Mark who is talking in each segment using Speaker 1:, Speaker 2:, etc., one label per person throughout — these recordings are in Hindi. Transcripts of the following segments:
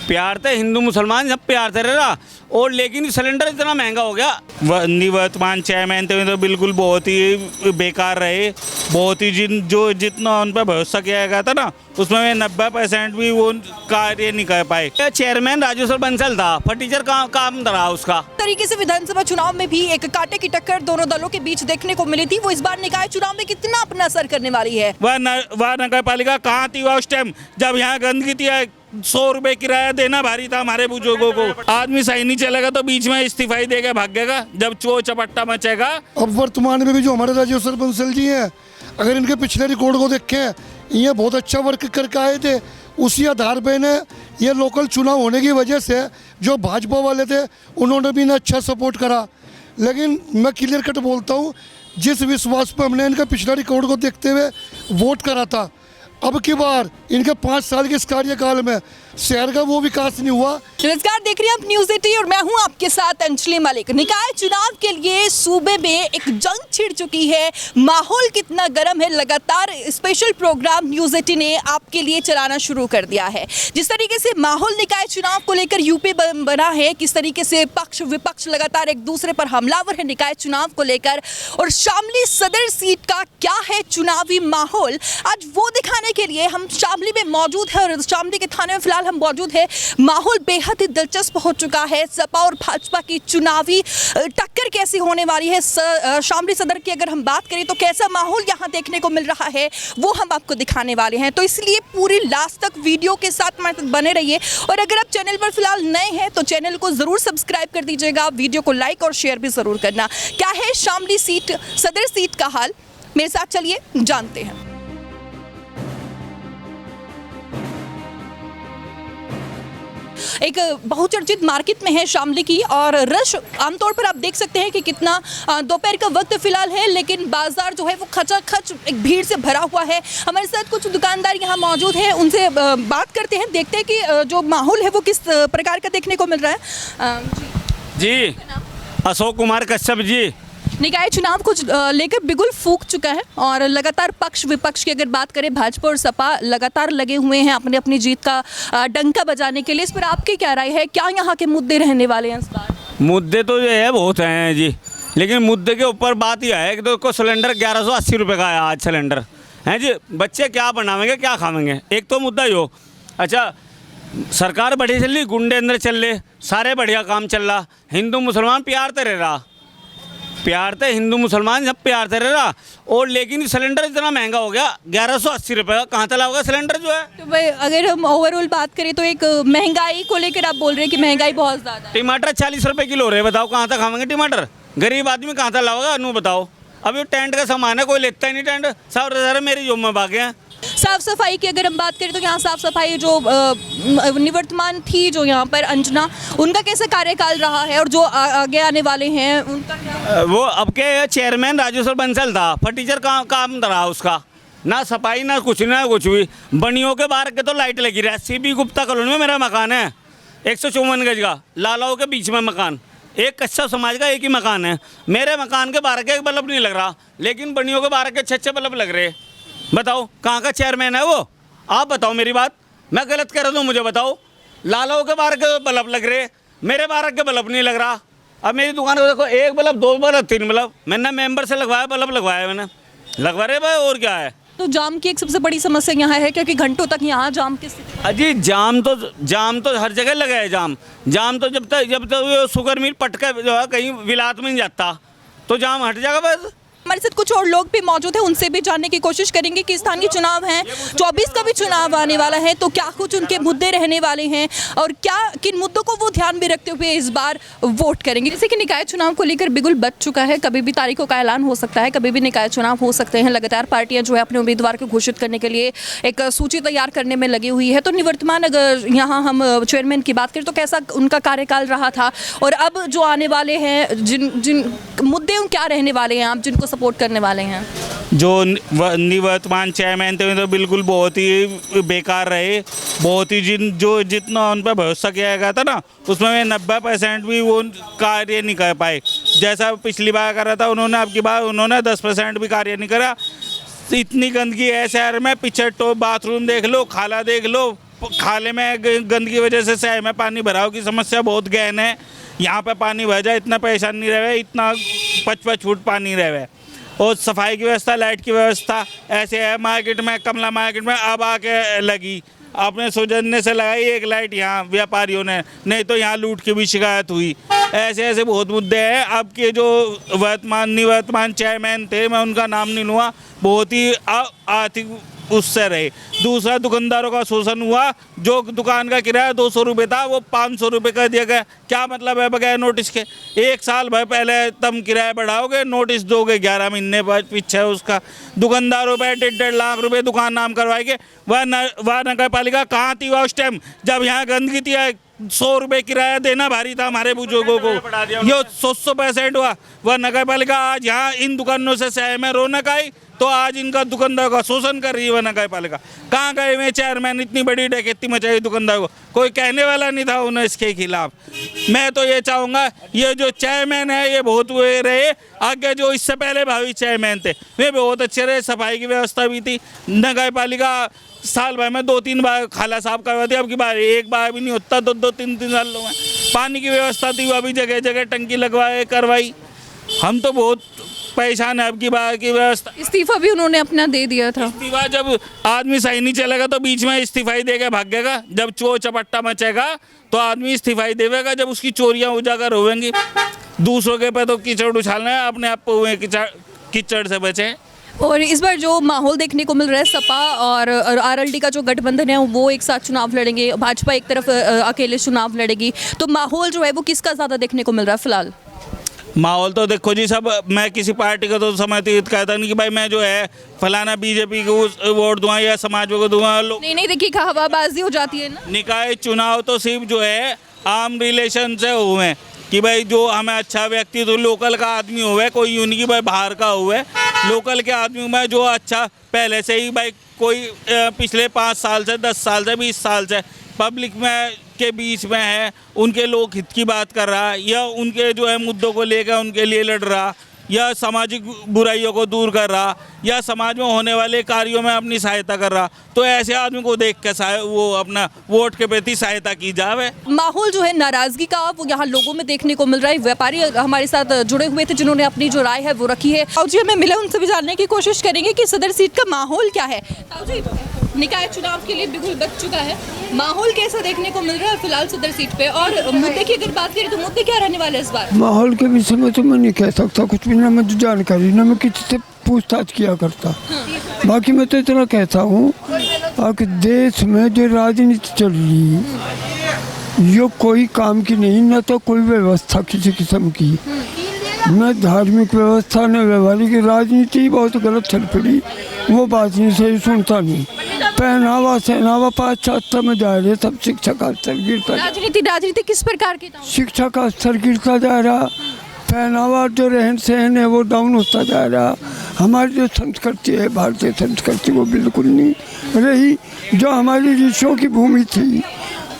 Speaker 1: प्यार थे हिंदू मुसलमान सब प्यार से रह रहा, और लेकिन सिलेंडर इतना महंगा हो गया। निवर्तमान चेयरमैन थे तो बिल्कुल बहुत ही बेकार रहे, बहुत ही जितना उन पर भरोसा किया गया था ना उसमें 90% भी वो कार्य नहीं कर पाए। चेयरमैन राजेश्वर बंसल था, फटीचर काम रहा उसका।
Speaker 2: तरीके से विधानसभा चुनाव में भी एक कांटे की टक्कर दोनों दलों के बीच देखने को मिली थी। वो इस बार निकाय चुनाव में कितना अपना असर करने वाली है?
Speaker 1: वह नगर पालिका कहाँ थी उस टाइम जब यहाँ गंदगी थी? 100 रुपए किराया देना भारी था हमारे बुजुर्गों को। आदमी सही नहीं चलेगा तो बीच में इस्तीफा देके भागेगा जब चोर चपट्टा मचेगा।
Speaker 3: अब वर्तमान में भी जो हमारे राजेश्वर बंसल जी हैं, अगर इनके पिछले रिकॉर्ड को देखें, ये बहुत अच्छा वर्क करके आए थे। उसी आधार पे ने ये लोकल चुनाव होने की वजह से जो भाजपा वाले थे उन्होंने भी इन्हें अच्छा सपोर्ट करा। लेकिन मैं क्लियर कट बोलता हूँ, जिस विश्वास पर हमने इनका पिछला रिकॉर्ड को देखते हुए वोट करा था, अब की बार इनके 5 साल के इस कार्यकाल में शहर का वो विकास नहीं हुआ।
Speaker 2: नमस्कार, देख रहे हैं आप न्यूज़ 18 और मैं हूं आपके साथ अंजलि मलिक। निकाय चुनाव के लिए सूबे में एक जंग छिड़ चुकी है। माहौल कितना गर्म है, लगातार स्पेशल प्रोग्राम न्यूज़ 18 ने आपके लिए चलाना शुरू कर दिया है। जिस तरीके से माहौल निकाय चुनाव को लेकर यूपी बना है, किस तरीके से पक्ष विपक्ष लगातार एक दूसरे पर हमलावर है निकाय चुनाव को लेकर, और शामली सदर सीट का क्या है चुनावी माहौल, आज वो दिखाने के लिए हम शामली में मौजूद है। और शामली के थाने में फिलहाल हम मौजूद है। माहौल बेहद ही दिलचस्प हो चुका है। सपा और भाजपा की चुनावी टक्कर कैसी होने वाली है, शामली सदर की अगर हम बात करें तो कैसा माहौल यहां देखने को मिल रहा है वो हम आपको दिखाने वाले हैं। तो इसलिए पूरी लास्ट तक वीडियो के साथ हमारे साथ बने रहिए। और अगर आप चैनल पर फिलहाल नए हैं तो चैनल को जरूर सब्सक्राइब कर दीजिएगा, वीडियो को लाइक और शेयर भी जरूर करना। क्या है शामली सीट सदर सीट का हाल, मेरे साथ चलिए जानते हैं। एक बहुचर्चित मार्केट में है शामली की, और रश आमतौर पर आप देख सकते हैं कि कितना दोपहर का वक्त फिलहाल है, लेकिन बाजार जो है वो खचाखच एक भीड़ से भरा हुआ है। हमारे साथ कुछ दुकानदार यहाँ मौजूद हैं, उनसे बात करते हैं, देखते हैं कि जो माहौल है वो किस प्रकार का देखने को मिल रहा है।
Speaker 1: जी अशोक कुमार कश्यप जी।
Speaker 2: निकाय चुनाव को लेकर बिगुल फूंक चुका है, और लगातार पक्ष विपक्ष की अगर बात करें, भाजपा और सपा लगातार लगे हुए हैं अपने अपनी जीत का डंका बजाने के लिए। इस पर आपकी क्या राय है? क्या यहाँ के मुद्दे रहने वाले हैं इस बार?
Speaker 1: मुद्दे तो जो है बहुत हैं जी, लेकिन मुद्दे के ऊपर बात यह है कि देखो सिलेंडर 1180 रुपये का है आज सिलेंडर, हैं जी। बच्चे क्या बनावेंगे, क्या खावेंगे? एक तो मुद्दा यो। अच्छा, सरकार बढ़िया चल रही, गुंडे अंदर चल रहे, सारे बढ़िया काम चल रहा, हिंदू मुसलमान प्यार से रह रहा, प्यार थे हिंदू मुसलमान सब प्यार से रह रहा, और लेकिन सिलेंडर इतना महंगा हो गया 1180 रुपये का, कहाँ तक होगा सिलेंडर जो है?
Speaker 2: तो भाई अगर हम ओवरऑल बात करें तो एक महंगाई को लेकर आप बोल रहे हैं कि महंगाई बहुत ज़्यादा है।
Speaker 1: टमाटर 40 रुपये किलो रहे, बताओ कहाँ तक खाएंगे टमाटर? गरीब आदमी कहाँ तक लाओगा? अनु बताओ। अभी टेंट का सामान है, कोई लेता ही नहीं टेंट, सब सारे मेरी जोब में भागे हैं।
Speaker 2: साफ सफाई की अगर हम बात करें तो यहाँ साफ सफाई जो निवर्तमान थी जो यहाँ पर अंजना, उनका कैसा कार्यकाल रहा है, और जो आगे आने वाले हैं उनका क्या?
Speaker 1: वो अब के चेयरमैन राजेश्वर बंसल था, फटीचर काम रहा उसका, ना सफाई ना कुछ भी। बनियों के बाहर के तो लाइट लगी रही। सीबी गुप्ता कॉलोनी में मेरा मकान है, 154 गज का, लालाओं के बीच में मकान, एक कच्चा समाज का एक ही मकान है। मेरे मकान के बाहर के एक बल्ब नहीं लग रहा, लेकिन बनियों के बाहर के 6 बल्ब लग रहे। बताओ कहाँ का चेयरमैन है वो? आप बताओ मेरी बात, मैं गलत कर रहा हूँ मुझे बताओ। लालाओं के बाहर के बल्ब लग रहे, मेरे बाहर के बल्ब नहीं लग रहा। अब मेरी दुकान को देखो, 1 बल्ब 2 बल्ब 3 बल्ब मैंने मेंबर से लगवाया, बल्ब लगवाया मैंने, लगवा रहे भाई, और क्या है?
Speaker 2: तो जाम की एक सबसे बड़ी समस्या यहाँ है, क्योंकि घंटों तक यहाँ जाम की स्थिति।
Speaker 1: अजी जाम तो हर जगह लगा है। जाम तो जब तक शुगर मिल पटका जो है कहीं विलायत में नहीं जाता तो जाम हट जाएगा बस।
Speaker 2: हमारे साथ कुछ और लोग भी मौजूद हैं, उनसे भी जानने की कोशिश करेंगे कि स्थानीय चुनाव हैं, 24 का भी चुनाव आने वाला है, तो क्या कुछ उनके मुद्दे रहने वाले हैं, और क्या किन मुद्दों को वो ध्यान में रखते हुए इस बार वोट करेंगे। जैसे कि निकाय चुनाव को लेकर बिगुल बच चुका है, कभी भी तारीखों का ऐलान हो सकता है, कभी भी निकाय चुनाव हो सकते हैं। लगातार पार्टियां जो है अपने उम्मीदवार को घोषित करने के लिए एक सूची तैयार करने में लगी हुई है। तो निवर्तमान अगर यहाँ हम चेयरमैन की बात करें तो कैसा उनका कार्यकाल रहा था, और अब जो आने वाले हैं जिन मुद्दे क्या रहने वाले हैं, आप जिनको सपोर्ट करने वाले हैं?
Speaker 1: जो निवर्तमान चेयरमैन थे तो बिल्कुल बहुत ही बेकार रहे, बहुत ही जितना उन पर भरोसा किया गया था ना उसमें 90% भी वो कार्य नहीं कर पाए। जैसा पिछली बार करा था उन्होंने, अब की बार उन्होंने 10% भी कार्य नहीं करा। इतनी गंदगी है शहर में, पीछे तो बाथरूम देख लो, खाला देख लो,
Speaker 4: खाले में गंदगी की वजह से शहर में पानी भराव की समस्या बहुत गहन है। यहाँ पे पानी भर जाए इतना परेशान नहीं रहे, इतना 5-5 फुट पानी रहे। और सफाई की व्यवस्था, लाइट की व्यवस्था ऐसे है। मार्केट में, कमला मार्केट में अब आके लगी, अपने सौजन्य से लगाई एक लाइट यहाँ व्यापारियों ने, नहीं तो यहाँ लूट की भी शिकायत हुई। ऐसे ऐसे बहुत मुद्दे हैं। अब के जो निवर्तमान चेयरमैन थे, मैं उनका नाम नहीं लूँगा, बहुत ही आर्थिक उससे रहे। दूसरा, दुकानदारों का शोषण हुआ। जो दुकान का किराया 200 रुपये था वो 500 रुपये कर दिया गया। क्या मतलब है बगैर नोटिस के? 1 साल भर पहले तुम किराया बढ़ाओगे, नोटिस दोगे 11 महीने बाद पीछे उसका। दुकानदारों पर 1.5 लाख रुपये दुकान नाम करवाएंगे। वह नगर पालिका कहाँ थी उस टाइम जब यहाँ गंदगी थी? 100 रुपये किराया देना भारी था हमारे बुजुर्गों को। ये 100% हुआ। वह नगर पालिका आज यहाँ इन दुकानों से शहर में रौनक आई, तो आज इनका दुकानदार का शोषण कर रही है वह नगर पालिका। कहाँ गए हुए चेयरमैन? इतनी बड़ी डकैती मचाई दुकानदार को, कोई कहने वाला नहीं था उन्हें इसके खिलाफ। मैं तो ये चाहूँगा, ये जो चेयरमैन है ये बहुत हुए रहे। आगे जो इससे पहले भावी चेयरमैन थे वे बहुत अच्छे रहे। सफाई की व्यवस्था भी थी। नगर पालिका साल भर में 2-3 बार खाला साफ करवाती, अब की बार एक बार भी नहीं होता। 2-3 साल में पानी की व्यवस्था थी, वो भी जगह जगह टंकी लगवाए करवाई। हम तो बहुत परेशान है अब की बार की व्यवस्था।
Speaker 2: इस्तीफा भी उन्होंने अपना दे दिया था।
Speaker 4: इस्तीफा जब आदमी सही नहीं चलेगा तो बीच में इस्तीफा ही देके भागेगा। जब चोर चपट्टा मचेगा तो आदमी इस्तीफा ही देगा, जब उसकी चोरियां उजागर होंगी। दूसरों के पे तो कीचड़ उछालना है, अपने आप को कीचड़ से बचें।
Speaker 2: और इस बार जो माहौल देखने को मिल रहा है, सपा और आरएलडी का जो गठबंधन है वो एक साथ चुनाव लड़ेंगे, भाजपा एक तरफ अकेले चुनाव लड़ेगी, तो माहौल जो है वो किसका ज़्यादा देखने को मिल रहा है फिलहाल?
Speaker 4: माहौल तो देखो जी, सब मैं किसी पार्टी का तो समर्थित कहता नहीं कि भाई मैं जो है फलाना बीजेपी को वोट दूंगा या समाज को दूंगा।
Speaker 2: नहीं देखिए, हवाबाजी हो जाती है ना।
Speaker 4: निकाय चुनाव तो सिर्फ जो है आम रिलेशन से हुए कि भाई जो हमें अच्छा व्यक्ति, तो लोकल का आदमी हुए, कोई यूं नहीं कि भाई बाहर का हुए। लोकल के आदमी में जो अच्छा पहले से ही भाई कोई पिछले 5 साल से, 10 साल से, 20 साल से पब्लिक में के बीच में है, उनके लोक हित की बात कर रहा, या उनके जो है मुद्दों को लेकर उनके लिए लड़ रहा, या सामाजिक बुराइयों को दूर कर रहा, या समाज में होने वाले कार्यों में अपनी सहायता कर रहा, तो ऐसे आदमी को देख के वो अपना वोट के प्रति सहायता की जावे।
Speaker 2: माहौल जो है नाराजगी का वो यहाँ लोगों में देखने को मिल रहा है। व्यापारी हमारे साथ जुड़े हुए थे जिन्होंने अपनी जो राय है वो रखी है। ताऊ जी हमें मिले, उनसे भी जानने की कोशिश करेंगे कि सदर सीट का माहौल क्या है। ताऊ जी, निकाय चुनाव के लिए बिगुल बच चुका है, माहौल कैसा देखने को मिल रहा है फिलहाल सदर सीट पे? और मुद्दे की अगर बात करें तो मुद्दे क्या रहने वाले इस बार?
Speaker 5: माहौल के विषय में तो मैं नहीं कह सकता कुछ भी, ना मुझे जानकारी, ना मैं किसी से पूछताछ किया करता। बाकी मैं तो इतना कहता हूँ कि देश में जो राजनीति चल रही ये कोई काम की नहीं, ना तो कोई व्यवस्था किसी किस्म की, न धार्मिक व्यवस्था न व्यवहारिक। राजनीति बहुत गलत चल पड़ी, वो बात नहीं सही, सुनता नहीं। पहनावा सहनावा पाश्चात्य में जा रहे, सब शिक्षा का स्तर गिरता।
Speaker 2: राजनीति किस प्रकार की?
Speaker 5: शिक्षा का स्तर गिरता जा रहा, पहनावा जो रहन सहन है वो डाउन होता जा रहा। हमारी जो संस्कृति है, भारतीय संस्कृति, वो बिल्कुल नहीं रही। जो हमारी ऋषियों की भूमि थी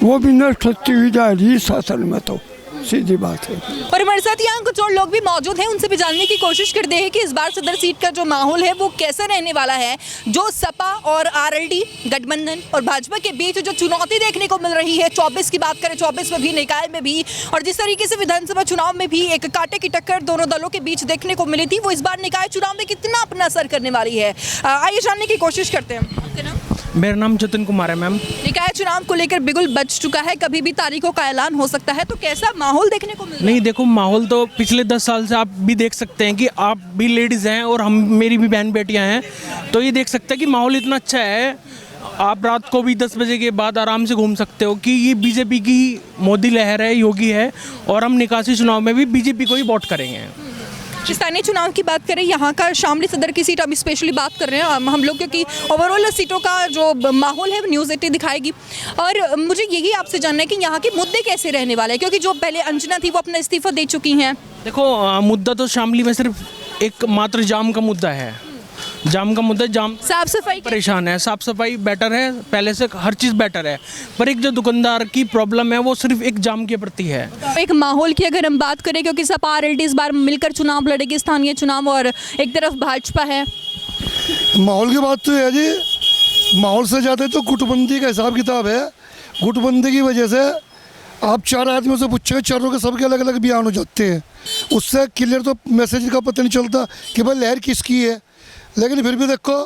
Speaker 5: वो भी नष्ट होती हुई जा रही शासन में, तो सीधी बात है।
Speaker 2: और हमारे साथ यहाँ कुछ और लोग भी मौजूद हैं, उनसे भी जानने की कोशिश करते हैं कि इस बार सदर सीट का जो माहौल है वो कैसा रहने वाला है। जो सपा और आरएलडी गठबंधन और भाजपा के बीच जो चुनौती देखने को मिल रही है, 24 की बात करें, 24 में भी, निकाय में भी, और जिस तरीके से विधानसभा चुनाव में भी एक कांटे की टक्कर दोनों दलों के बीच देखने को मिली थी, वो इस बार निकाय चुनाव में कितना अपना असर करने वाली है, आइए जानने की कोशिश करते हैं।
Speaker 6: मेरा नाम जतिन कुमार है मैम।
Speaker 2: निकाय चुनाव को लेकर बिगुल बच चुका है, कभी भी तारीखों का ऐलान हो सकता है, तो कैसा माहौल देखने को मिल रहा है?
Speaker 6: नहीं देखो, माहौल तो पिछले 10 साल से आप भी देख सकते हैं कि आप भी लेडीज़ हैं और हम, मेरी भी बहन बेटियां हैं, तो ये देख सकते हैं कि माहौल इतना अच्छा है। आप रात को भी 10 बजे के बाद आराम से घूम सकते हो कि ये बीजेपी की मोदी लहर है, योगी है, और हम निकासी चुनाव में भी बीजेपी को ही वोट करेंगे।
Speaker 2: स्थानीय चुनाव की बात करें, यहाँ का शामली सदर की सीट अभी स्पेशली बात कर रहे हैं हम लोग, क्योंकि ओवरऑल सीटों का जो माहौल है वो न्यूज़ 18 दिखाएगी। और मुझे यही आपसे जानना है कि यहाँ के मुद्दे कैसे रहने वाले हैं, क्योंकि जो पहले अंजना थी वो अपना इस्तीफा दे चुकी हैं।
Speaker 6: देखो, मुद्दा तो शामली में सिर्फ एक मात्र जाम का मुद्दा है। जाम का मुद्दा, जाम,
Speaker 2: साफ सफाई
Speaker 6: परेशान है, साफ सफाई बेटर है, पहले से हर चीज़ बेटर है, पर एक जो दुकानदार की प्रॉब्लम है वो सिर्फ एक जाम के प्रति है।
Speaker 2: एक माहौल की अगर हम बात करें, क्योंकि सपा आरएलडी इस बार मिलकर चुनाव लड़ेगी, स्थानीय चुनाव, और एक तरफ भाजपा है।
Speaker 3: माहौल की बात तो है जी, माहौल से ज़्यादा तो गुटबंदी का हिसाब किताब है। गुटबंदी की वजह से आप 4 आदमियों से पूछेंगे, चारों के सबके अलग अलग बयान हो जाते हैं। उससे क्लियर तो मैसेज का पता नहीं चलता कि भाई लहर किसकी है। लेकिन फिर भी देखो,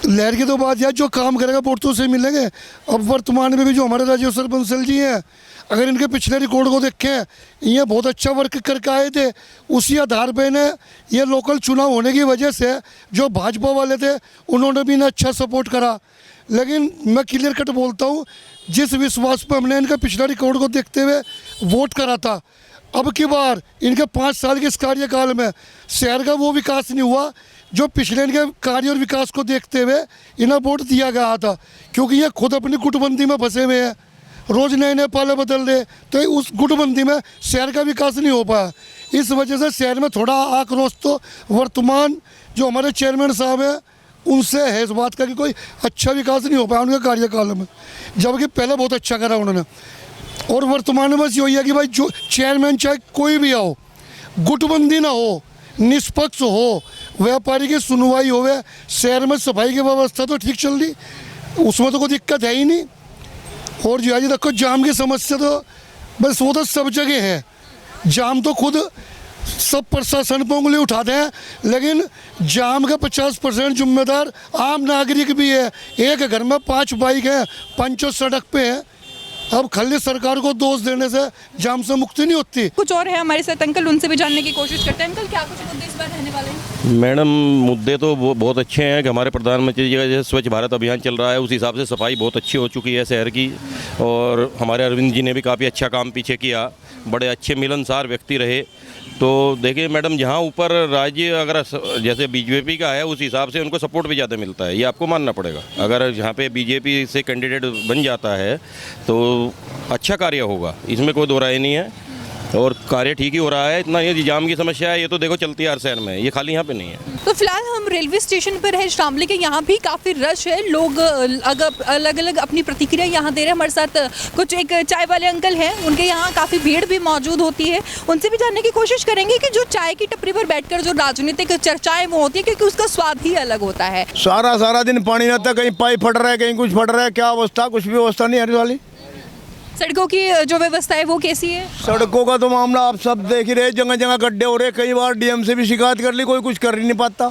Speaker 3: लहर की तो बात यार, जो काम करेगा वोट तो उसे मिलेंगे। अब वर्तमान में भी जो हमारे राजेश्वर बंसल जी हैं, अगर इनके पिछले रिकॉर्ड को देखें, ये बहुत अच्छा वर्क करके आए थे। उसी आधार पे ने ये लोकल चुनाव होने की वजह से जो भाजपा वाले थे उन्होंने भी इन्हें अच्छा सपोर्ट करा। लेकिन मैं क्लियर कट बोलता हूँ, जिस विश्वास पर हमने इनका पिछला रिकॉर्ड को देखते हुए वोट करा था, अब की बार इनके 5 साल के इस कार्यकाल में शहर का वो विकास नहीं हुआ जो पिछले इनके कार्य और विकास को देखते हुए इन्हें वोट दिया गया था। क्योंकि ये खुद अपनी गुटबंदी में फंसे हुए हैं, रोज़ नए नए पाले बदल रहे, तो उस गुटबंदी में शहर का विकास नहीं हो पाया। इस वजह से शहर में थोड़ा आक्रोश तो वर्तमान जो हमारे चेयरमैन साहब हैं उनसे है, इस बात का कि कोई अच्छा विकास नहीं हो पाया उनके कार्यकाल में, जबकि पहले बहुत अच्छा करा उन्होंने। और वर्तमान में बस यही है कि भाई जो चेयरमैन चाहे कोई भी आओ, गुटबंदी ना हो, निष्पक्ष हो, व्यापारी की सुनवाई होवे, शहर में सफाई की व्यवस्था तो ठीक चल रही, उसमें तो कोई दिक्कत है ही नहीं। और जो है जी देखो, जाम की समस्या तो बस वो तो सब जगह है। जाम तो खुद सब प्रशासन पर उंगली उठाते हैं, लेकिन जाम का 50% जिम्मेदार आम नागरिक भी है। एक घर में 5 बाइक है, 5 सड़क पे है। अब खाली सरकार को दोष देने से जाम से मुक्ति नहीं होती।
Speaker 2: कुछ और है हमारे साथ अंकल, उनसे भी जानने की कोशिश करते हैं। अंकल, क्या कुछ मुद्दे इस बार रहने वाले हैं?
Speaker 7: मैडम, मुद्दे तो बहुत अच्छे हैं कि हमारे प्रधानमंत्री जी का जैसे स्वच्छ भारत अभियान चल रहा है, उस हिसाब से सफाई बहुत अच्छी हो चुकी है शहर की। और हमारे अरविंद जी ने भी काफ़ी अच्छा काम पीछे किया, बड़े अच्छे मिलनसार व्यक्ति रहे। तो देखिए मैडम, जहाँ ऊपर राज्य अगर जैसे बीजेपी का है, उस हिसाब से उनको सपोर्ट भी ज़्यादा मिलता है, ये आपको मानना पड़ेगा। अगर यहाँ पे बीजेपी से कैंडिडेट बन जाता है तो अच्छा कार्य होगा, इसमें कोई दो राय नहीं है। और कार्य ठीक ही हो रहा है। इतना ये जाम की समस्या है, ये तो देखो चलती है हर शहर में, ये खाली यहाँ पे नहीं है।
Speaker 2: तो फिलहाल हम रेलवे स्टेशन पर है शामली के, यहाँ भी काफ़ी रश है। लोग अलग अलग अपनी प्रतिक्रिया यहाँ दे रहे हैं। हमारे साथ कुछ एक चाय वाले अंकल हैं, उनके यहाँ काफ़ी भीड़ भी मौजूद होती है। उनसे भी जानने की कोशिश करेंगे कि जो चाय की टपरी पर बैठकर जो राजनीतिक चर्चाएं वो होती है, क्योंकि उसका स्वाद ही अलग होता है।
Speaker 8: सारा दिन पानी रहता, कहीं पाइप फट रहा है, कहीं कुछ फट रहा है, क्या अवस्था, कुछ भी व्यवस्था नहीं है वाली।
Speaker 2: सड़कों की जो व्यवस्था है वो कैसी है?
Speaker 8: सड़कों का तो मामला आप सब देख ही रहे, जगह जगह गड्ढे हो रहे। कई बार डीएम से भी शिकायत कर ली, कोई कुछ कर ही नहीं पाता।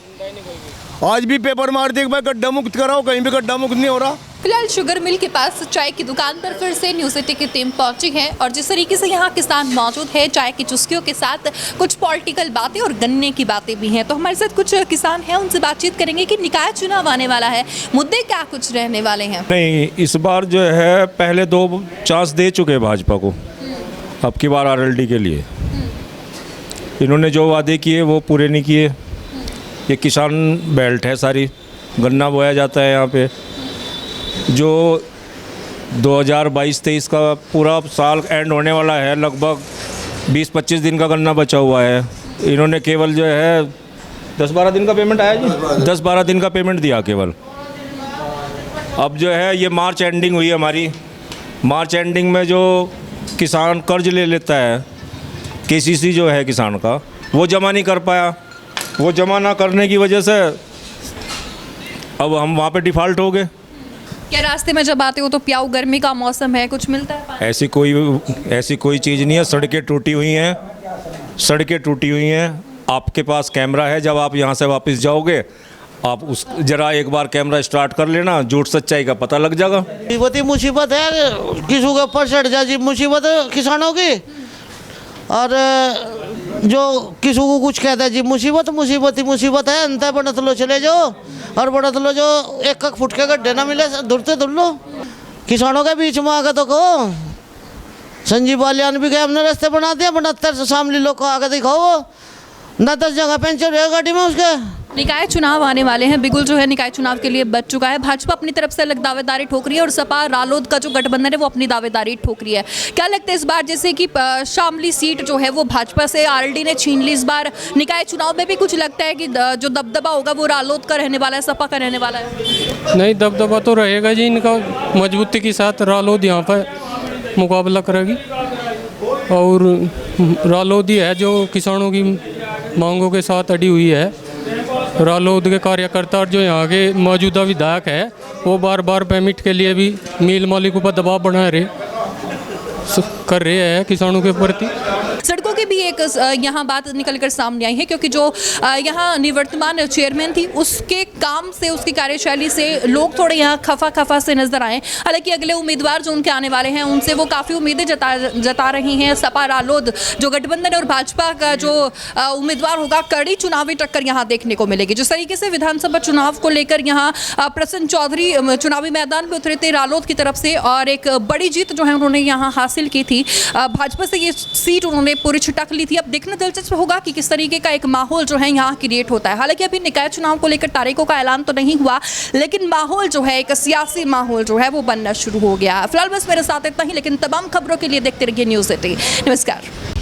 Speaker 8: आज भी पेपर मार दिए भाई गड्ढा मुक्त कराओ, कहीं भी गड्ढा मुक्त नहीं हो रहा।
Speaker 2: फिलहाल शुगर मिल के पास चाय की दुकान पर फिर से न्यूज़ एटी की टीम पहुंची है, और जिस तरीके से यहाँ किसान मौजूद है, चाय की चुस्कियों के साथ कुछ पॉलिटिकल बातें और गन्ने की बातें भी हैं। तो हमारे साथ कुछ किसान हैं, उनसे बातचीत करेंगे कि निकाय चुनाव आने वाला है, मुद्दे क्या कुछ रहने वाले हैं।
Speaker 9: नहीं, इस बार जो है पहले 2 चांस दे चुके हैं भाजपा को, अब की बार आरएलडी के लिए इन्होंने जो वादे किए वो पूरे नहीं किए। ये किसान बेल्ट है, सारी गन्ना बोया जाता है यहाँ पे। जो 2022-23 का पूरा साल एंड होने वाला है, लगभग 20-25 दिन का गन्ना बचा हुआ है। इन्होंने केवल जो है 10-12 दिन का पेमेंट आया जी, 10-12 दिन का पेमेंट दिया केवल। अब जो है ये मार्च एंडिंग हुई हमारी, मार्च एंडिंग में जो किसान कर्ज ले लेता है, केसीसी जो है किसान का, वो जमा नहीं कर पाया। वो जमा ना करने की वजह से अब हम वहाँ पे डिफ़ॉल्ट हो गए।
Speaker 2: क्या रास्ते में जब आते हो तो प्याऊ, गर्मी का मौसम है, कुछ मिलता है पानी?
Speaker 9: ऐसी कोई चीज़ नहीं है। सड़कें टूटी हुई हैं, सड़कें टूटी हुई हैं। आपके पास कैमरा है, जब आप यहाँ से वापस जाओगे आप उस जरा एक बार कैमरा स्टार्ट कर लेना, झूठ सच्चाई का पता लग जाएगा।
Speaker 10: मुसीबत है, किसी के ऊपर चढ़ जाए मुसीबत किसानों की, और जो किसी को कुछ कहता है जी मुसीबत मुसीबत ही मुसीबत है। अंत बढ़त लो चले जाओ, और बढ़त लो जो 1 फुट के गड्ढे ना मिले धुरते धुल लो। किसानों के बीच में आगे तो कहो, संजीव बालियान भी गए, हमने रास्ते बना दिया 72 शामली लोग को आगे दिखाओ ना, 10 जगह पंचर है गाड़ी में उसके।
Speaker 2: निकाय चुनाव आने वाले हैं, बिगुल जो है निकाय चुनाव के लिए बच चुका है। भाजपा अपनी तरफ से अलग दावेदारी ठोक रही है, और सपा रालोद का जो गठबंधन है वो अपनी दावेदारी ठोक रही है। क्या लगता है इस बार, जैसे कि शामली सीट जो है वो भाजपा से आरएलडी ने छीन ली, इस बार निकाय चुनाव में भी कुछ लगता है कि जो दबदबा होगा वो रालोद का रहने वाला है, सपा का रहने वाला है?
Speaker 6: नहीं, दबदबा तो रहेगा जी इनका, मजबूती के साथ रालोद यहाँ पर मुकाबला करेगी। और रालोद ही है जो किसानों की मांगों के साथ अड़ी हुई है। रालोद के कार्यकर्ता और जो यहाँ के मौजूदा विधायक है
Speaker 11: वो बार बार परमिट के लिए भी मिल मालिकों पर दबाव बना रहे कर रहे हैं किसानों के प्रति।
Speaker 2: सड़कों की भी एक यहाँ बात निकल कर सामने आई है, क्योंकि जो यहाँ निवर्तमान चेयरमैन थी उसके काम से, उसकी कार्यशैली से लोग थोड़े यहाँ खफा से नजर आए। हालांकि अगले उम्मीदवार जो उनके आने वाले हैं उनसे वो काफ़ी उम्मीदें जता रही हैं। सपा रालोद जो गठबंधन और भाजपा का जो उम्मीदवार होगा, कड़ी चुनावी टक्कर यहाँ देखने को मिलेगी। जिस तरीके से विधानसभा चुनाव को लेकर यहाँ प्रसन्न चौधरी चुनावी मैदान में उतरे थे रालोद की तरफ से, और एक बड़ी जीत जो है उन्होंने यहाँ हासिल की थी। भाजपा से ये सीट उन्होंने पूरी छिटक ली थी। अब देखना दिलचस्प होगा कि किस तरीके का एक माहौल जो है यहाँ क्रिएट होता है। हालांकि अभी निकाय चुनाव को लेकर तारीखों का ऐलान तो नहीं हुआ, लेकिन माहौल जो है, एक सियासी माहौल जो है वो बनना शुरू हो गया। फिलहाल बस मेरे साथ इतना ही, लेकिन तमाम खबरों के लिए देखते रहिए न्यूज़ 18। नमस्कार।